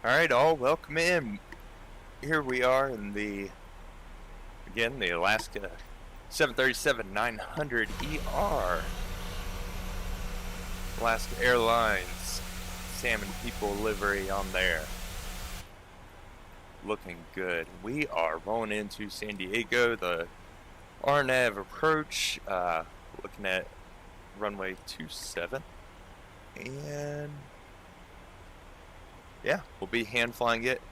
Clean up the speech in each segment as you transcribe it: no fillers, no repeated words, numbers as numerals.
Alright, all, welcome in. Here we are in the Alaska 737-900 ER. Alaska Airlines Salmon People livery on there. Looking good. We are rolling into San Diego, the RNAV approach, looking at runway 27. And yeah, we'll be hand flying it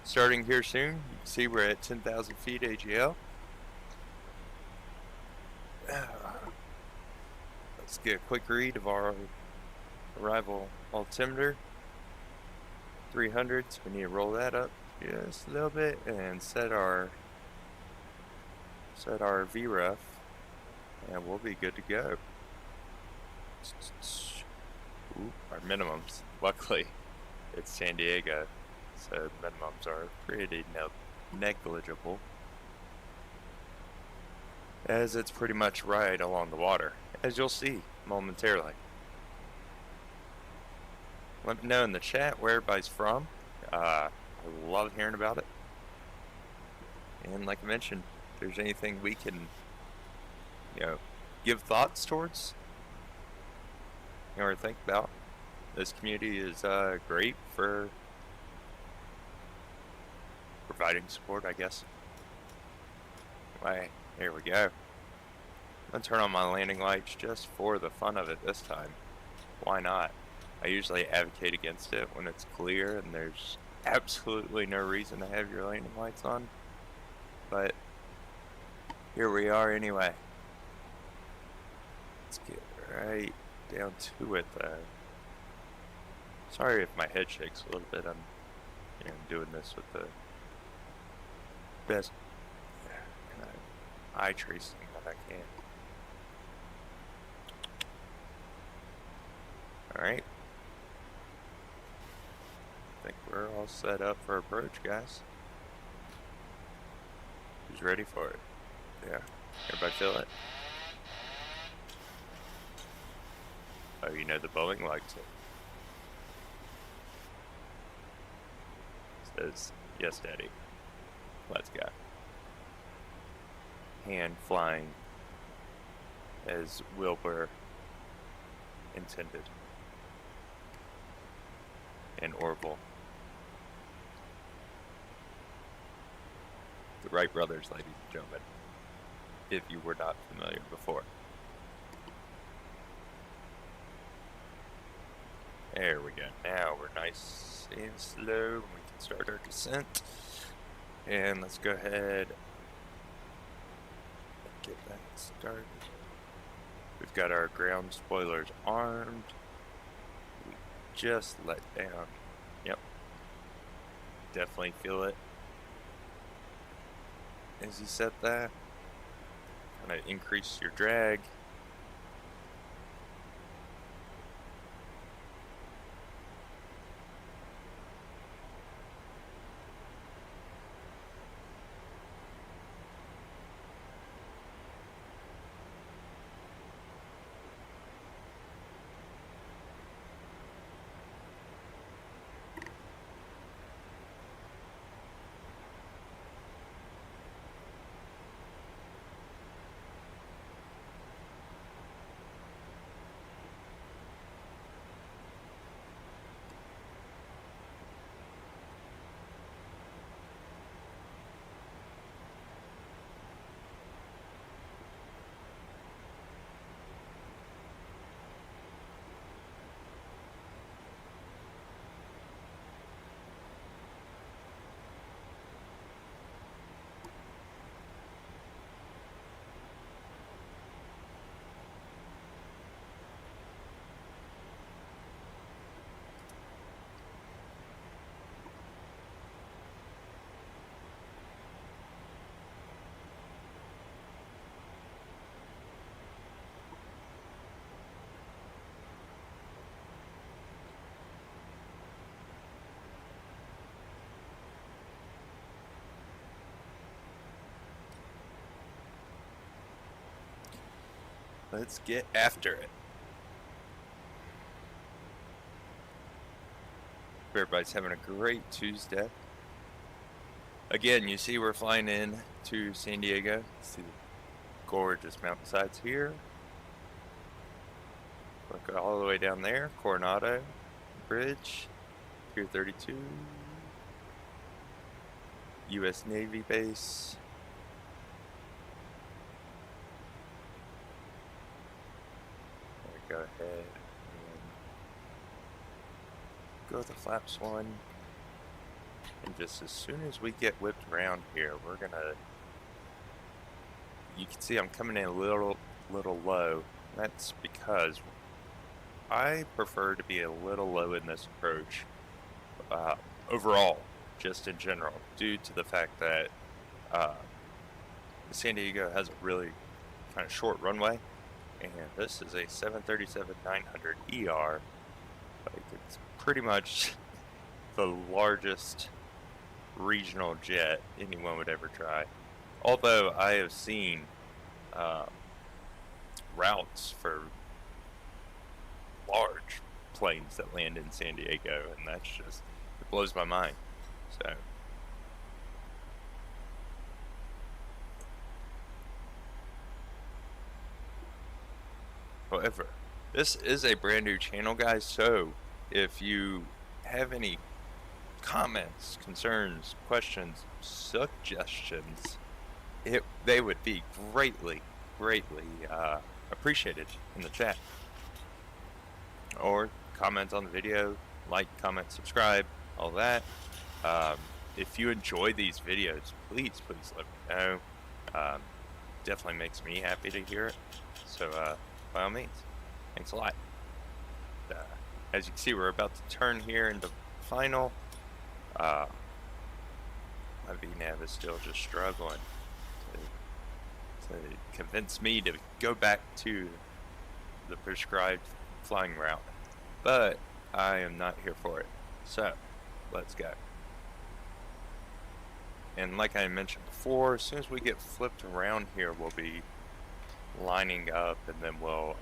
starting here soon. You can see we're at 10,000 feet AGL. Let's get a quick read of our arrival altimeter. 300, so we need to roll that up just a little bit and set our VREF, and we'll be good to go. Ooh, our minimums. Luckily, it's San Diego, so minimums are pretty negligible, as it's pretty much right along the water, as you'll see momentarily. Let me know in the chat where everybody's from. I love hearing about it. And like I mentioned, if there's anything we can, give thoughts towards, or think about, this community is great for providing support, I guess. Right, here we go. I'm gonna turn on my landing lights just for the fun of it this time. Why not? I usually advocate against it when it's clear and there's absolutely no reason to have your landing lights on. But here we are anyway. Let's get right down to it though. Sorry if my head shakes a little bit. I'm doing this with the best eye tracing that I can. Alright. I think we're all set up for approach, guys. Who's ready for it? Yeah. Everybody feel it? Oh, the Boeing likes it. Says, yes, Daddy. Let's go. Hand flying as Wilbur intended. And Orville. The Wright brothers, ladies and gentlemen, if you were not familiar before. There we go. Now we're nice and slow. We can start our descent. And let's go ahead and get that started. We've got our ground spoilers armed. We just let down. Yep. Definitely feel it. As you set that, kind of increase your drag. Let's get after it. everybody's having a great Tuesday. Again, you see we're flying in to San Diego. See the gorgeous mountainsides here. Look all the way down there, Coronado Bridge, Pier 32, U.S. Navy base. Go ahead and go with the flaps 1. And just as soon as we get whipped around here, we're gonna, you can see I'm coming in a little low. That's because I prefer to be a little low in this approach overall, just in general, due to the fact that San Diego has a really kind of short runway, and this is a 737-900ER. Like, it's pretty much the largest regional jet anyone would ever try. Although I have seen routes for large planes that land in San Diego, and that's just, it blows my mind. So however, this is a brand new channel, guys, so if you have any comments, concerns, questions, suggestions, they would be greatly appreciated in the chat. Or comment on the video, like, comment, subscribe, all that. If you enjoy these videos, please let me know. Definitely makes me happy to hear it. So by all means, thanks a lot. As you can see, we're about to turn here into final. My VNav is still just struggling to convince me to go back to the prescribed flying route, but I am not here for it. So let's go. And like I mentioned before, as soon as we get flipped around here, we'll be lining up, and then we'll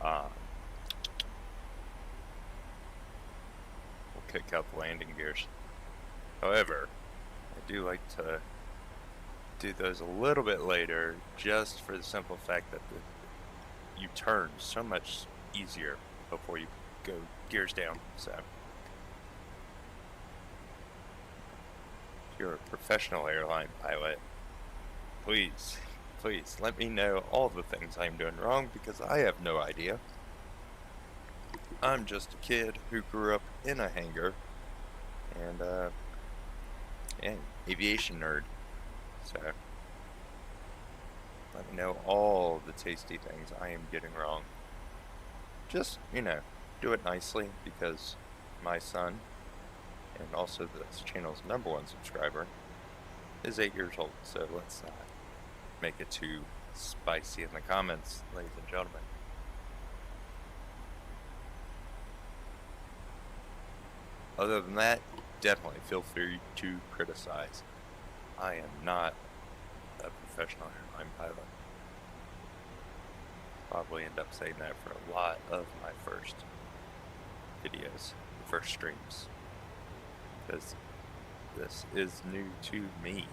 kick out the landing gears. However, I do like to do those a little bit later, just for the simple fact that you turn so much easier before you go gears down. So if you're a professional airline pilot, please let me know all the things I'm doing wrong, because I have no idea. I'm just a kid who grew up in a hangar and aviation nerd. So let me know all the tasty things I am getting wrong. Just, do it nicely, because my son, and also this channel's #1 subscriber, is 8 years old. So let's not make it too spicy in the comments, ladies and gentlemen. Other than that, definitely feel free to criticize. I am not a professional airline pilot. Probably end up saying that for a lot of my first videos, first streams, because this is new to me.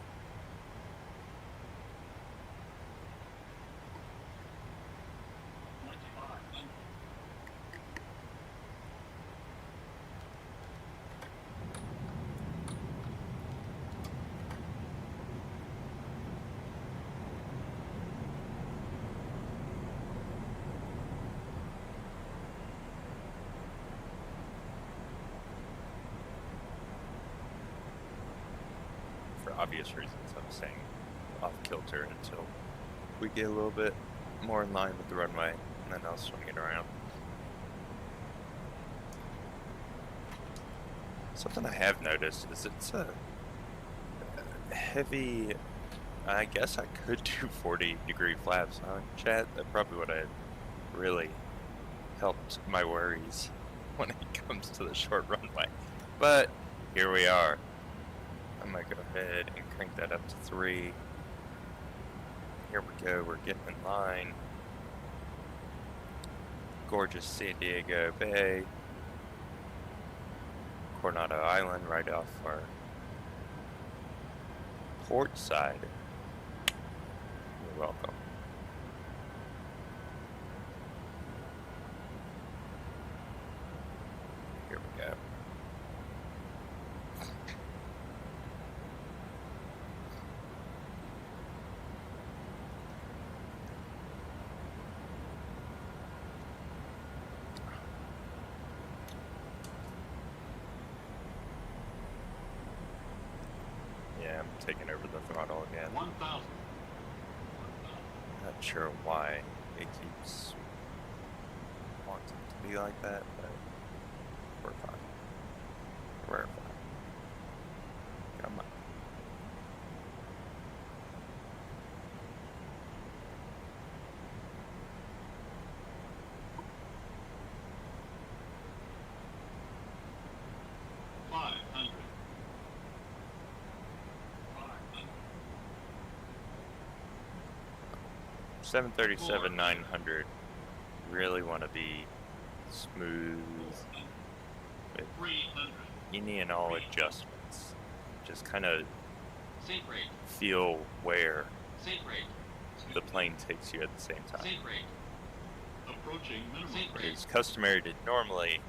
Obvious reasons, I'm staying off kilter until we get a little bit more in line with the runway, and then I'll swing it around. Something I have noticed is it's a heavy, I guess I could do 40-degree flaps, huh? Chat, that probably would have really helped my worries when it comes to the short runway. But here we are. I'm gonna go ahead and crank that up to 3. Here we go, we're getting in line. Gorgeous San Diego Bay. Coronado Island right off our port side. You're welcome. Here we go. Yeah, I'm taking over the throttle again. 1,000. Not sure why it keeps wanting to be like that, but we're fine. We're fine. Come on. Seven 737-900. Really want to be smooth with any and all adjustments. Just kind of feel where the plane takes you at the same time. Approaching minimum. It's customary to normally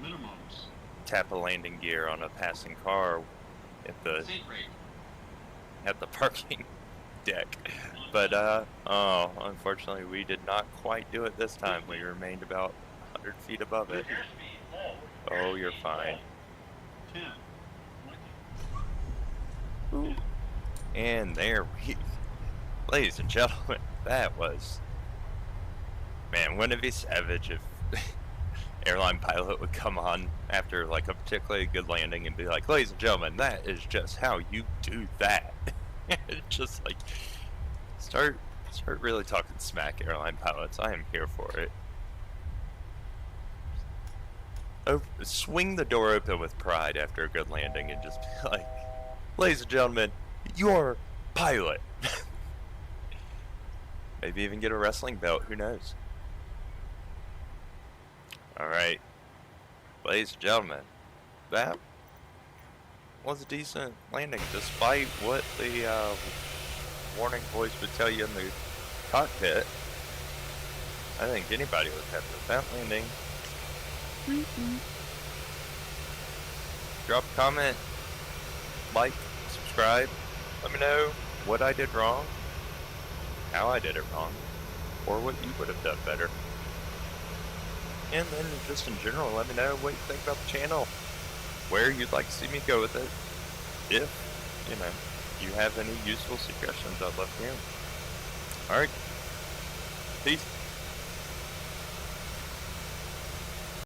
Minimums. tap a landing gear on a passing car at the parking deck. But oh, unfortunately we did not quite do it this time. We remained about 100 feet above it. Oh, you're fine. 10. Ooh. And there we, ladies and gentlemen, that was, man, wouldn't it be savage if airline pilot would come on after like a particularly good landing and be like, ladies and gentlemen, that is just how you do that. Just like start really talking smack, airline pilots. I am here for it. Swing the door open with pride after a good landing and just be like, ladies and gentlemen, you're pilot. Maybe even get a wrestling belt, who knows? Alright, ladies and gentlemen, that was a decent landing despite what the warning voice would tell you in the cockpit. I think anybody was happy with that landing. Drop a comment, like, subscribe, let me know what I did wrong, how I did it wrong, or what you would have done better. And then just in general, let me know what you think about the channel, where you'd like to see me go with it. If, you know, you have any useful suggestions, I'd love to hear them. Alright, peace.